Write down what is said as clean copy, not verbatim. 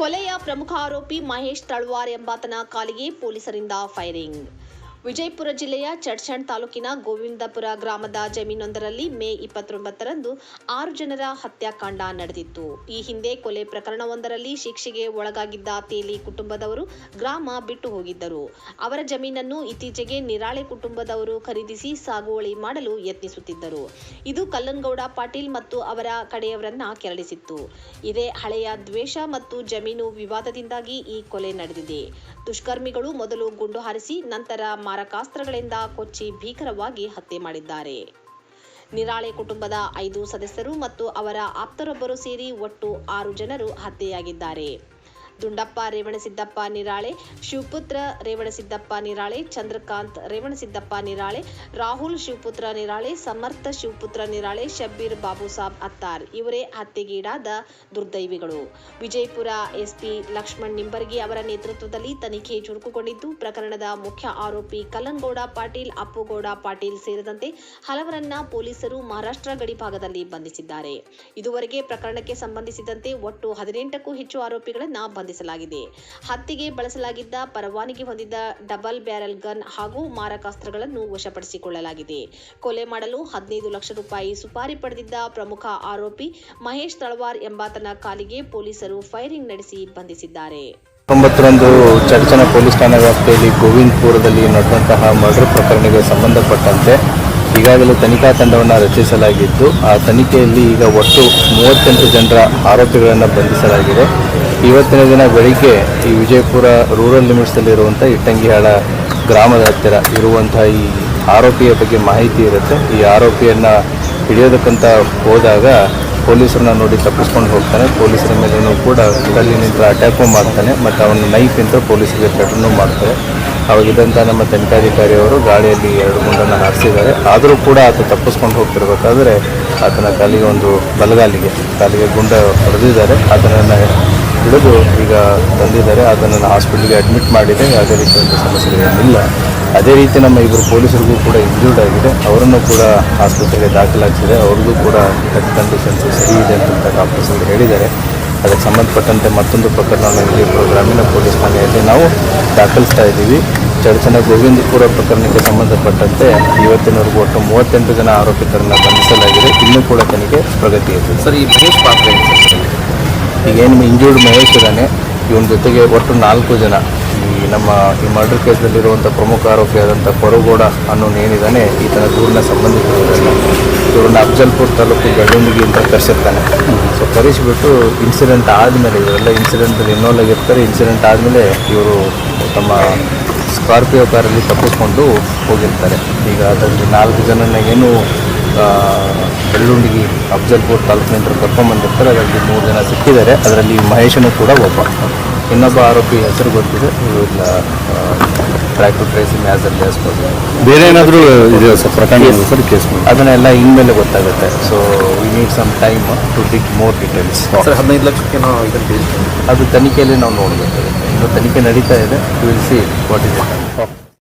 ಕೊಲೆಯ ಪ್ರಮುಖ ಆರೋಪಿ ಮಹೇಶ್ ತಳವಾರ್ ಎಂಬಾತನ ಕಾಲಿಗೆ ಪೊಲೀಸರಿಂದ ಫೈರಿಂಗ್. ವಿಜಯಪುರ ಜಿಲ್ಲೆಯ ಚಡ್ಚಣ್ ತಾಲೂಕಿನ ಗೋವಿಂದಪುರ ಗ್ರಾಮದ ಜಮೀನೊಂದರಲ್ಲಿ ಮೇ 29ರಂದು 6 ಜನರ ಹತ್ಯಾಕಾಂಡ ನಡೆದಿತ್ತು. ಈ ಹಿಂದೆ ಕೊಲೆ ಪ್ರಕರಣವೊಂದರಲ್ಲಿ ಶಿಕ್ಷೆಗೆ ಒಳಗಾಗಿದ್ದ ತೇಲಿ ಕುಟುಂಬದವರು ಗ್ರಾಮ ಬಿಟ್ಟು ಹೋಗಿದ್ದರು. ಅವರ ಜಮೀನನ್ನು ಇತ್ತೀಚೆಗೆ ನಿರಾಳೆ ಕುಟುಂಬದವರು ಖರೀದಿಸಿ ಸಾಗುವಳಿ ಮಾಡಲು ಯತ್ನಿಸುತ್ತಿದ್ದರು. ಇದು ಕಲ್ಲನಗೌಡ ಪಾಟೀಲ್ ಮತ್ತು ಅವರ ಕಡೆಯವರನ್ನ ಕೆರಳಿಸಿತ್ತು. ಇದೇ ಹಳೆಯ ದ್ವೇಷ ಮತ್ತು ಜಮೀನು ವಿವಾದದಿಂದಾಗಿ ಈ ಕೊಲೆ ನಡೆದಿದೆ. ದುಷ್ಕರ್ಮಿಗಳು ಮೊದಲು ಗುಂಡು ಹಾರಿಸಿ ನಂತರ ಮಾರಕಾಸ್ತ್ರಗಳಿಂದ ಕೊಚ್ಚಿ ಭೀಕರವಾಗಿ ಹತ್ಯೆ ಮಾಡಿದ್ದಾರೆ. ನಿರಾಳೆ ಕುಟುಂಬದ 5 ಸದಸ್ಯರು ಮತ್ತು ಅವರ ಆಪ್ತರೊಬ್ಬರು ಸೇರಿ ಒಟ್ಟು 6 ಜನರು ಹತ್ಯೆಯಾಗಿದ್ದಾರೆ. ದುಂಡಪ್ಪ ರೇವಣಸಿದ್ದಪ್ಪ ನಿರಾಳೆ, ಶಿವಪುತ್ರ ರೇವಣಸಿದ್ದಪ್ಪ ನಿರಾಳೆ, ಚಂದ್ರಕಾಂತ್ ರೇವಣಸಿದ್ದಪ್ಪ ನಿರಾಳೆ, ರಾಹುಲ್ ಶಿವಪುತ್ರ ನಿರಾಳೆ, ಸಮರ್ಥ ಶಿವಪುತ್ರ ನಿರಾಳೆ, ಶಬ್ಬೀರ್ ಬಾಬುಸಾಬ್ ಅತ್ತಾರ್ ಇವರೇ ಹತ್ಯೆಗೀಡಾದ ದುರ್ದೈವಿಗಳು. ವಿಜಯಪುರ ಎಸ್ಪಿ ಲಕ್ಷ್ಮಣ್ ನಿಂಬರ್ಗಿ ಅವರ ನೇತೃತ್ವದಲ್ಲಿ ತನಿಖೆ ಚುರುಕುಗೊಂಡಿದ್ದು, ಪ್ರಕರಣದ ಮುಖ್ಯ ಆರೋಪಿ ಕಲ್ಲನಗೌಡ ಪಾಟೀಲ್, ಅಪ್ಪುಗೌಡ ಪಾಟೀಲ್ ಸೇರಿದಂತೆ ಹಲವರನ್ನ ಪೊಲೀಸರು ಮಹಾರಾಷ್ಟ್ರ ಗಡಿ ಭಾಗದಲ್ಲಿ ಬಂಧಿಸಿದ್ದಾರೆ. ಇದುವರೆಗೆ ಪ್ರಕರಣಕ್ಕೆ ಸಂಬಂಧಿಸಿದಂತೆ ಒಟ್ಟು 18ಕ್ಕೂ ಹೆಚ್ಚು ಆರೋಪಿಗಳನ್ನ ಬಂಧಿಸಲಾಗಿದೆ. ಹತ್ಯೆಗೆ ಬಳಸಲಾಗಿದ್ದ ಪರವಾನಗಿ ಹೊಂದಿದ್ದ ಡಬಲ್ ಬ್ಯಾರೆಲ್ ಗನ್ ಹಾಗೂ ಮಾರಕಾಸ್ತ್ರಗಳನ್ನು ವಶಪಡಿಸಿಕೊಳ್ಳಲಾಗಿದೆ. ಕೊಲೆ ಮಾಡಲು 15 ಲಕ್ಷ ರೂಪಾಯಿ ಸುಪಾರಿ ಪಡೆದಿದ್ದ ಪ್ರಮುಖ ಆರೋಪಿ ಮಹೇಶ್ ತಳವಾರ್ ಎಂಬಾತನ ಕಾಲಿಗೆ ಪೊಲೀಸರು ಫೈರಿಂಗ್ ನಡೆಸಿ ಬಂಧಿಸಿದ್ದಾರೆ. 9ರಂದು ಚಡ್ಚಣ ಪೊಲೀಸ್ ಠಾಣಾ ವ್ಯಾಪ್ತಿಯಲ್ಲಿ ಗೋವಿಂದಪುರದಲ್ಲಿ ನಡೆದಂತಹ ಮರ್ಡರ್ ಪ್ರಕರಣಕ್ಕೆ ಸಂಬಂಧಪಟ್ಟಂತೆ ಈಗಾಗಲೇ ತನಿಖಾ ತಂಡವನ್ನು ರಚಿಸಲಾಗಿದ್ದು, ಆ ತನಿಖೆಯಲ್ಲಿ ಈಗ ಒಟ್ಟು 38 ಜನರ ಆರೋಪಿಗಳನ್ನು ಬಂಧಿಸಲಾಗಿದೆ. ಇವತ್ತಿನ ದಿನ ಬೆಳಿಗ್ಗೆ ಈ ವಿಜಯಪುರ ರೂರಲ್ ಲಿಮಿಟ್ಸಲ್ಲಿರುವಂಥ ಇಟ್ಟಂಗಿಹಾಳ ಗ್ರಾಮದ ಹತ್ತಿರ ಇರುವಂತಹ ಈ ಆರೋಪಿಯ ಬಗ್ಗೆ ಮಾಹಿತಿ ಇರುತ್ತೆ. ಈ ಆರೋಪಿಯನ್ನು ಹಿಡಿಯೋದಕ್ಕಂತ ಹೋದಾಗ ಪೊಲೀಸರನ್ನ ನೋಡಿ ತಪ್ಪಿಸ್ಕೊಂಡು ಹೋಗ್ತಾನೆ. ಪೊಲೀಸರ ಮೇಲೂ ಕೂಡ ಕಲ್ಲಿನಿಂದ ಅಟ್ಯಾಕು ಮಾಡ್ತಾನೆ ಮತ್ತು ಅವನು ನೈಫಿಂದ ಪೊಲೀಸರಿಗೆ ಥ್ರೆಟನ್ನು ಮಾಡ್ತಾರೆ. ಅವಾಗಿದ್ದಂಥ ನಮ್ಮ ತನಿಖಾಧಿಕಾರಿಯವರು ಗಾಳಿಯಲ್ಲಿ 2 ಗುಂಡನ್ನು ಹಾರಿಸಿದ್ದಾರೆ. ಆದರೂ ಕೂಡ ಆತ ತಪ್ಪಿಸ್ಕೊಂಡು ಹೋಗ್ತಿರ್ಬೇಕಾದ್ರೆ ಆತನ ಕಾಲಿಗೆ ಗುಂಡ ಹೊಡೆದಿದ್ದಾರೆ. ಆತನನ್ನು ಹಿಡಿದು ಈಗ ತಂದಿದ್ದಾರೆ. ಅದನ್ನು ಹಾಸ್ಪಿಟಲ್ಗೆ ಅಡ್ಮಿಟ್ ಮಾಡಿದೆ. ಯಾವುದೇ ರೀತಿಯ ಸಮಸ್ಯೆಗಳೇನಿಲ್ಲ. ಅದೇ ರೀತಿ ನಮ್ಮ 2 ಪೊಲೀಸರಿಗೂ ಕೂಡ ಇಂಜೂರ್ಡ್ ಆಗಿದೆ. ಅವರನ್ನು ಕೂಡ ಆಸ್ಪತ್ರೆಗೆ ದಾಖಲಾಗಿದೆ. ಅವ್ರಿಗೂ ಕೂಡ ಹೆಲ್ತ್ ಕಂಡೀಷನ್ಸ್ ಸರಿ ಇದೆ ಅಂತ ಡಾಕ್ಟರ್ಸ್ಗಳು ಹೇಳಿದ್ದಾರೆ. ಅದಕ್ಕೆ ಸಂಬಂಧಪಟ್ಟಂತೆ ಮತ್ತೊಂದು ಪ್ರಕರಣವನ್ನು ವಿಜಯಪುರ ಗ್ರಾಮೀಣ ಪೊಲೀಸ್ ಠಾಣೆಯಲ್ಲಿ ನಾವು ದಾಖಲಿಸ್ತಾ ಇದ್ದೀವಿ. ಚಡ್ಚಣ ಗೋವಿಂದಪುರ ಪ್ರಕರಣಕ್ಕೆ ಸಂಬಂಧಪಟ್ಟಂತೆ ಇವತ್ತಿನವರೆಗೂ ಒಟ್ಟು 38 ಜನ ಆರೋಪಿತರನ್ನು ಬಂಧಿಸಲಾಗಿದೆ. ಇನ್ನೂ ಕೂಡ ತನಿಖೆ ಪ್ರಗತಿ ಇದೆ. ಸರ್, ಈ ಮಹೇಶ್ ಪಾತ್ರ ಈಗೇನು ಇಂಜೂರ್ಡ್ ಮಹೇಶ್ ಇದ್ದಾನೆ, ಇವನ ಜೊತೆಗೆ ಒಟ್ಟು 4 ಜನ ಈ ಮರ್ಡರ್ ಕೇಸಲ್ಲಿರುವಂಥ ಪ್ರಮುಖ ಆರೋಪಿಯಾದಂಥ ಕೊರಗೌಡ ಅನ್ನೋನೇನಿದ್ದಾನೆ, ಈತನ ದೂರಿನ ಸಂಬಂಧಿಕರಿಲ್ಲ. ಇವ್ರನ್ನ ಅಫಜಲ್ಪುರ್ ತಾಲೂಕು ಗಡ್ಡುಂಡಿಗೆ ಅಂತ ಕರೆಸಿರ್ತಾನೆ. ಸೊ ಕರೆಸಿಬಿಟ್ಟು ಇನ್ಸಿಡೆಂಟ್ ಆದಮೇಲೆ ಇವರೆಲ್ಲ ಇನ್ಸಿಡೆಂಟಲ್ಲಿ ಇನ್ವಾಲ್ವ್ ಆಗಿರ್ತಾರೆ. ಇನ್ಸಿಡೆಂಟ್ ಆದಮೇಲೆ ಇವರು ತಮ್ಮ ಸ್ಕಾರ್ಪಿಯೋ ಕಾರಲ್ಲಿ ತಪ್ಪಿಸ್ಕೊಂಡು ಹೋಗಿರ್ತಾರೆ. ಈಗ ಅದರಲ್ಲಿ 4 ಜನನ ಏನು ಬೆಳ್ಳುಂಡಿಗೆ ಅಫಜಲ್ಪುರ್ ತಾಲೂಕಿನಿಂದ ಕರ್ಕೊಂಡ್ಬಂದಿರ್ತಾರೆ. ಅದರಲ್ಲಿ 3 ಜನ ಸಿಕ್ಕಿದ್ದಾರೆ. ಅದರಲ್ಲಿ ಮಹೇಶನು ಕೂಡ ಒಬ್ಬ. ಇನ್ನೊಬ್ಬ ಆರೋಪಿ ಹೆಸರು ಗೊತ್ತಿದೆ. ಇವನ್ನ try to trace in as early as possible. ಬೇರೆ ಏನಾದರೂ ಇದೆಯಾ ಸರ್ ಪ್ರಕರಣ ಸರ್ ಕೇಸ್? ಅದನ್ನೆಲ್ಲ ಇನ್ಮೇಲೆ ಗೊತ್ತಾಗುತ್ತೆ. So we need some time to dig more details. Sir, 15 ಲಕ್ಷಕ್ಕೇನೋ ಇದನ್ನು ಅದು ತನಿಖೆಯಲ್ಲಿ ನಾವು ನೋಡಬೇಕಾಗುತ್ತೆ. ಇನ್ನು ತನಿಖೆ ನಡೀತಾ ಇದೆ. Will see what is it.